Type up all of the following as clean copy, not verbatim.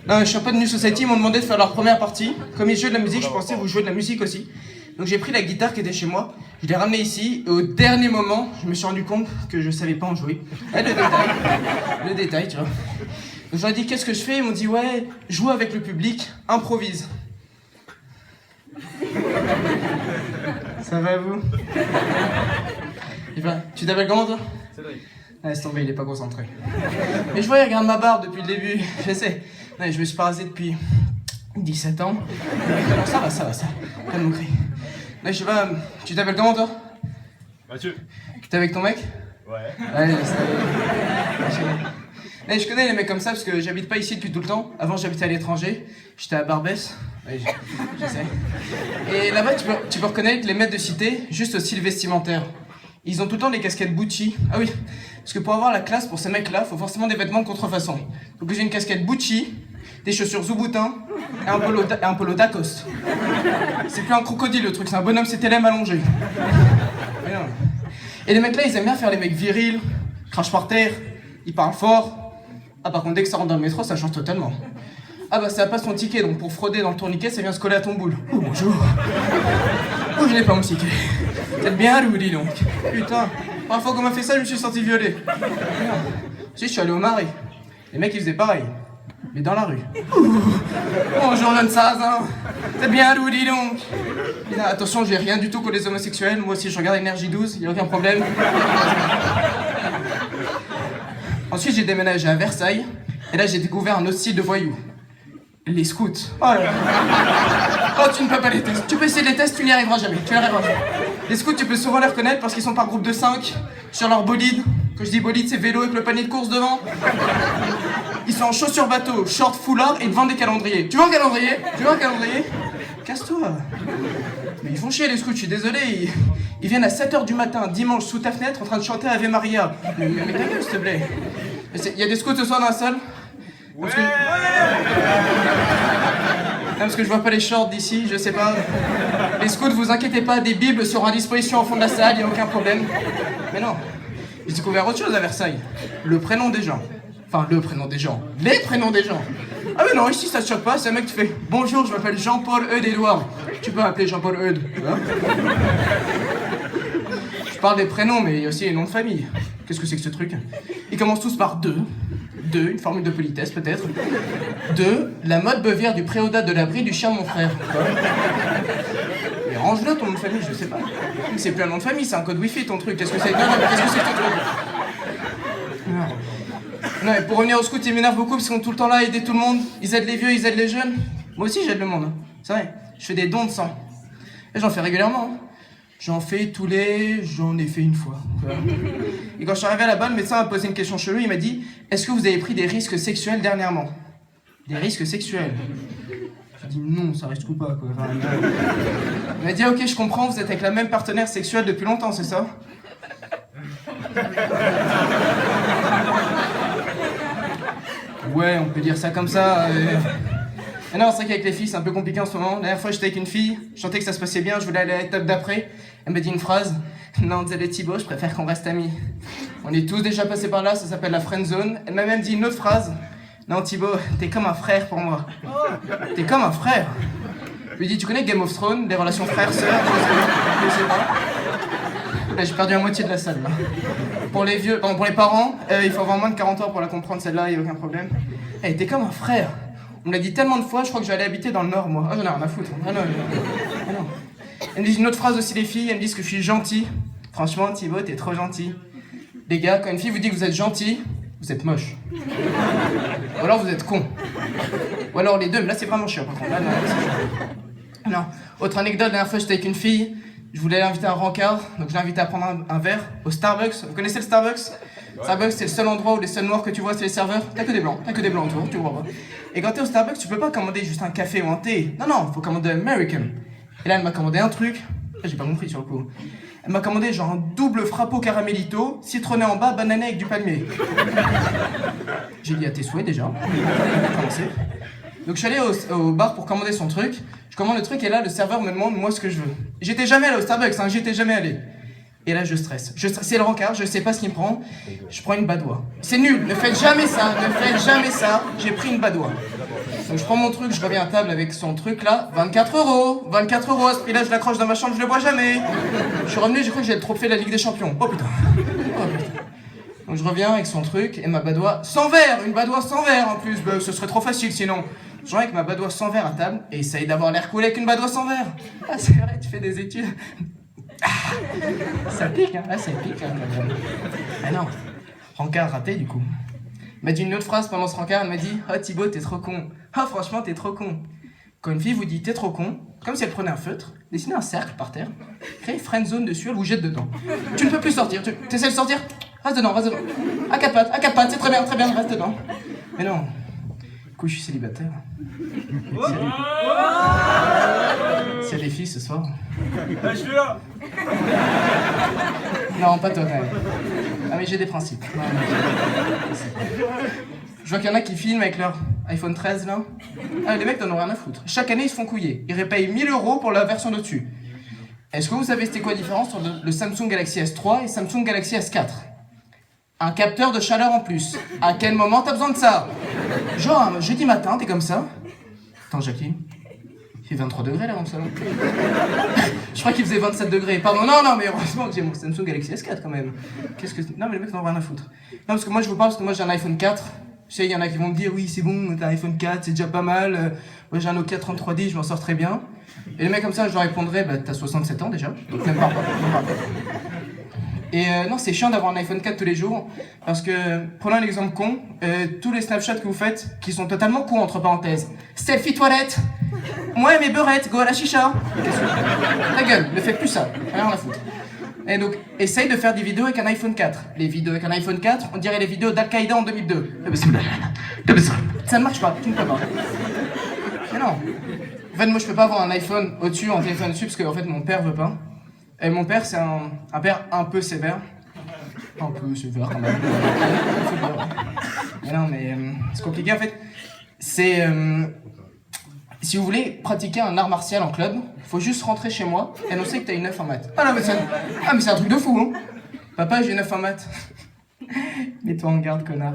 Non, je suis un peu de New Society, ils m'ont demandé de faire leur première partie. Comme ils jouent de la musique, je pensais vous jouer de la musique aussi. Donc j'ai pris la guitare qui était chez moi, je l'ai ramenée ici, et au dernier moment, je me suis rendu compte que je savais pas en jouer. Le détail, tu vois. Donc je leur ai dit, qu'est-ce que je fais? Ils m'ont dit, ouais, joue avec le public, improvise. Ça va, vous? Tu t'appelles comment, toi? Cédric. Laisse tomber, il est pas concentré. Mais je vois, il regarde ma barbe depuis le début, je sais. Ouais, je me suis pas rasé depuis 17 ans. Non, ça va. Calme mon cri. Ouais, je sais pas, tu t'appelles comment, toi? Mathieu. T'es avec ton mec? Ouais. Ouais, je connais les mecs comme ça parce que j'habite pas ici depuis tout le temps. Avant, j'habitais à l'étranger. J'étais à Barbès. Ouais, je sais. Et là-bas, tu peux reconnaître les maîtres de cité juste au style vestimentaire. Ils ont tout le temps des casquettes Gucci. Ah oui, parce que pour avoir la classe pour ces mecs-là, faut forcément des vêtements de contrefaçon. Donc j'ai une casquette Gucci, des chaussures Zouboutin et un polo Lacoste. C'est plus un crocodile le truc, c'est un bonhomme CTLM allongé. Et les mecs là, ils aiment bien faire les mecs virils, crachent par terre, ils parlent fort. Ah par contre, dès que ça rentre dans le métro, ça change totalement. Ah bah ça a pas son ticket, donc pour frauder dans le tourniquet, ça vient se coller à ton boule. Oh bonjour. Oh je n'ai pas mon ticket. Vous êtes bien Rudy donc. Putain, la première fois qu'on m'a fait ça, je me suis senti violé. Si, je suis allé au Marais. Les mecs ils faisaient pareil. Mais dans la rue. Bonjour jeune Sazin. Vous êtes bien Rudy donc. Et là, attention, j'ai rien du tout contre les homosexuels. Moi aussi je regarde Énergie 12, y a aucun problème. Ensuite j'ai déménagé à Versailles. Et là j'ai découvert un autre style de voyous. Les scouts. Oh là là. Oh, tu ne peux pas les tests. Tu peux essayer les tests, tu n'y arriveras jamais. Tu n'y arriveras jamais. Les scouts, tu peux souvent les reconnaître parce qu'ils sont par groupe de 5 sur leur bolide. Quand je dis bolide, c'est vélo avec le panier de course devant. Ils sont en chaussures bateau, short, foulard et devant des calendriers. Tu veux un calendrier? Casse-toi. Mais ils font chier les scouts, je suis désolé. Ils viennent à 7h du matin, dimanche, sous ta fenêtre, en train de chanter Ave Maria. Mais ta gueule, s'il te plaît. Il y a des scouts ce soir dans la salle? Ouais. Non, parce que je vois pas les shorts d'ici, je sais pas. Les scouts, vous inquiétez pas, des bibles seront à disposition au fond de la salle, y a aucun problème. Mais non, j'ai découvert autre chose à Versailles. Le prénom des gens. Enfin, le prénom des gens. Les prénoms des gens. Ah mais non, ici ça te choque pas, c'est un mec qui fait « Bonjour, je m'appelle Jean-Paul Eudes-Édouard. » Tu peux m'appeler Jean-Paul Eudes, tu vois. Je parle des prénoms, mais il y a aussi les noms de famille. Qu'est-ce que c'est que ce truc? Ils commencent tous par 2. 2, une formule de politesse peut-être. 2, la mode bevière du préaudat de l'abri du chien de mon frère. Mais range-le ton nom de famille, je sais pas. C'est plus un nom de famille, c'est un code wifi ton truc. Qu'est-ce que c'est? Non, qu'est-ce que c'est que ton truc? Non, et pour revenir au scout, ils m'énervent beaucoup parce qu'ils sont tout le temps là à aider tout le monde. Ils aident les vieux, ils aident les jeunes. Moi aussi j'aide le monde, hein. C'est vrai, je fais des dons de sang. Et j'en fais régulièrement, hein. J'en ai fait une fois. Et quand je suis arrivé là-bas, le médecin m'a posé une question chelou, il m'a dit « Est-ce que vous avez pris des risques sexuels dernièrement ?» Des risques sexuels? J'ai dit non, ça risque ou pas, quoi. Enfin, il m'a dit « Ok, je comprends, vous êtes avec la même partenaire sexuelle depuis longtemps, c'est ça ?» Ouais, on peut dire ça comme ça. Mais non, c'est vrai qu'avec les filles, c'est un peu compliqué en ce moment. La dernière fois, j'étais avec une fille, je sentais que ça se passait bien, je voulais aller à l'étape d'après. Elle m'a dit une phrase. Non, Zelle et Thibaut, je préfère qu'on reste amis. On est tous déjà passés par là, ça s'appelle la friend zone. Elle m'a même dit une autre phrase. Non, Thibaut, t'es comme un frère pour moi. T'es comme un frère. Je lui ai dit, tu connais Game of Thrones, les relations frères-sœurs? Je sais pas. Là, j'ai perdu la moitié de la salle, là. Pour les vieux, pour les parents, il faut avoir moins de 40 ans pour la comprendre, celle-là, il y a aucun problème. Hey, t'es comme un frère. On me l'a dit tellement de fois, je crois que j'allais habiter dans le Nord, moi. Ah, j'en ai rien à foutre. Ah non. Elle me dit une autre phrase aussi, les filles, elles me disent que je suis gentil. Franchement, Thibaut, t'es trop gentil. Les gars, quand une fille vous dit que vous êtes gentil, vous êtes moche. Ou alors vous êtes con. Ou alors les deux, mais là c'est vraiment chiant par contre. Là, non, c'est chiant. Non. Autre anecdote, la dernière fois j'étais avec une fille, je voulais l'inviter à un rencard, donc je l'ai invité à prendre un verre au Starbucks. Vous connaissez le Starbucks? Ouais. Starbucks, c'est le seul endroit où les seuls noirs que tu vois, c'est les serveurs. T'as que des blancs autour, tu vois pas. Et quand t'es au Starbucks, tu peux pas commander juste un café ou un thé. Non, faut commander American. Et là, elle m'a commandé un truc, j'ai pas compris sur le coup. Elle m'a commandé genre un double frappo caramellito, citronné en bas, banané avec du palmier. J'ai dit à tes souhaits déjà. Commencer. Donc je suis allé au bar pour commander son truc. Je commande le truc et là, le serveur me demande moi ce que je veux. J'étais jamais allé au Starbucks, hein, j'étais jamais allé. Et là, je stresse. C'est le rencard, je sais pas ce qui me prend. Je prends une badoie. C'est nul, ne faites jamais ça, ne faites jamais ça. J'ai pris une badoie. Donc je prends mon truc, je reviens à table avec son truc là. 24 €. 24 € à ce prix-là, je l'accroche dans ma chambre, je le bois jamais. Je suis revenu, j'ai cru que j'avais le trophée de la Ligue des Champions. Oh putain. Oh putain. Donc je reviens avec son truc et ma badoie sans verre. Une badoie sans verre en plus. Bah, ce serait trop facile sinon. Je reviens avec ma badoie sans verre à table et essaye d'avoir l'air cool avec une badoie sans verre. Ah, c'est vrai, tu fais des études. Ah, ça pique, hein. Ah, ça pique, hein. Ah non, rencard raté du coup. Elle m'a dit une autre phrase pendant ce rencard, elle m'a dit « Oh Thibaut, t'es trop con. Ah franchement, t'es trop con. » Quand une fille vous dit « T'es trop con », comme si elle prenait un feutre, dessinait un cercle par terre, crée une friend zone dessus, elle vous jette dedans. Tu ne peux plus sortir, tu essaies de sortir, reste dedans, reste dedans. À quatre pattes, c'est très bien, reste dedans. Mais non, du coup je suis célibataire. S'il y a des filles ce soir. Je suis là. Non, pas toi, quand même. Ah, mais j'ai des principes. Non, je vois qu'il y en a qui filment avec leur iPhone 13, là. Ah, les mecs n'en ont rien à foutre. Chaque année, ils se font couiller. Ils repayent 1000 € pour la version d'au-dessus. Est-ce que vous savez c'était quoi la différence entre le Samsung Galaxy S3 et Samsung Galaxy S4? Un capteur de chaleur en plus. À quel moment t'as besoin de ça? Genre, un jeudi matin, t'es comme ça. Attends, Jacqueline. Il fait 23 degrés là dans le salon. Je crois qu'il faisait 27 degrés. Pardon, non, mais heureusement que j'ai mon Samsung Galaxy S4 quand même. Qu'est-ce que. Non, mais les mecs n'en ont rien à foutre. Non, parce que moi je vous parle, parce que moi j'ai un iPhone 4. Je sais, il y en a qui vont me dire, oui, c'est bon, t'as un iPhone 4, c'est déjà pas mal. Moi j'ai un Nokia 3310, je m'en sors très bien. Et les mecs comme ça, je leur répondrais, bah t'as 67 ans déjà. Donc même pas. Et non, c'est chiant d'avoir un iPhone 4 tous les jours, parce que, prenons un exemple con, tous les Snapchats que vous faites, qui sont totalement cons, entre parenthèses. Selfie toilette. Moi et mes beurrettes, go à la chicha. Ta gueule, ne faites plus ça, rien à la foutre. Et donc, essaye de faire des vidéos avec un iPhone 4. Les vidéos avec un iPhone 4, on dirait les vidéos d'Al-Qaïda en 2002. Ça ne marche pas, tu ne peux pas. Mais non. En fait, moi je peux pas avoir un iPhone au-dessus, un téléphone dessus, parce que en fait mon père veut pas. Et mon père, c'est un père un peu sévère. Un peu sévère quand même. Mais non, mais c'est compliqué en fait. C'est. Si vous voulez pratiquer un art martial en club, faut juste rentrer chez moi et annoncer que t'as une 9 en maths. Ah non, mais c'est un truc de fou, hein. Papa, j'ai 9 en maths. Mets-toi en garde, connard.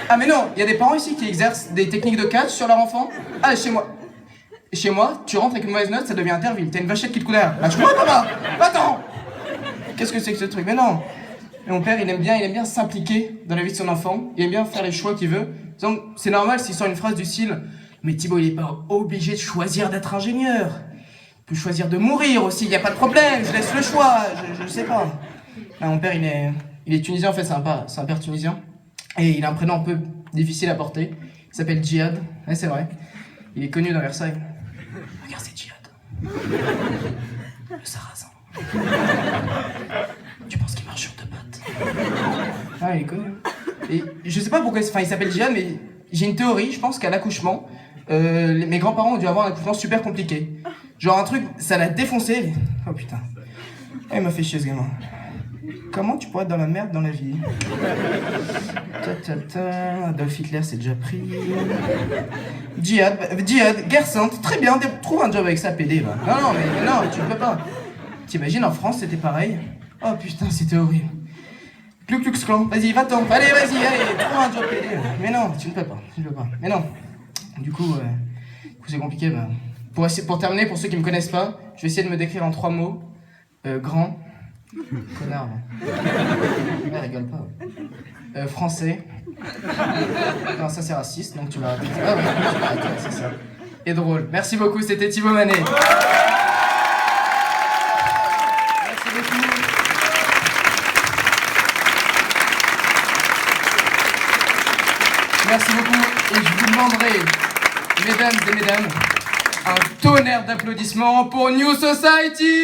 Ah, mais non, il y a des parents ici qui exercent des techniques de catch sur leur enfant. Ah, chez moi. Chez moi, tu rentres avec une mauvaise note, ça devient Interville. T'as une vachette qui te coule derrière. Ah, je comprends pas, attends. Qu'est-ce que c'est que ce truc? Mais non. Et mon père, il aime bien s'impliquer dans la vie de son enfant. Il aime bien faire les choix qu'il veut. Donc, c'est normal s'il sort une phrase du style « Mais Thibaut, il est pas obligé de choisir d'être ingénieur. Il peut choisir de mourir aussi, y a pas de problème, je laisse le choix, je sais pas. » Là, mon père, il est tunisien, en fait, c'est un père tunisien. Et il a un prénom un peu difficile à porter. Il s'appelle Djihad. Ouais, c'est vrai. Il est connu dans Versailles. Regarde, c'est Djihad. Le sarrasin. Tu penses qu'il marche sur deux pattes? Ah, il est connu. Et je sais pas pourquoi il s'appelle Djihad, mais j'ai une théorie. Je pense qu'à l'accouchement, mes grands-parents ont dû avoir un accouchement super compliqué. Genre un truc, ça l'a défoncé. Oh putain. Oh, il m'a fait chier ce gamin. Comment tu pourrais être dans la merde dans la vie? Adolf Hitler c'est déjà pris. Djihad, guerre sainte, très bien, trouve un job avec ça, PD va. Non, mais non, tu peux pas. T'imagines en France c'était pareil? Oh putain, c'était horrible. Ku Klux Klan, vas-y, va-t'en, allez, trouve un job PD. Mais non, tu ne peux pas, Mais non. Du coup, c'est compliqué. Bah. Pour terminer, pour ceux qui me connaissent pas, je vais essayer de me décrire en 3 mots. Grand. Connard. Ouais, rigole pas. Français. Non, ça c'est raciste, donc tu vas arrêter. Ah ouais, tu vas arrêter, c'est ça. Et drôle. Merci beaucoup, c'était Thibaut Manet. Merci beaucoup. Merci beaucoup. Et je vous demanderai, mesdames et mesdames, un tonnerre d'applaudissements pour New Society.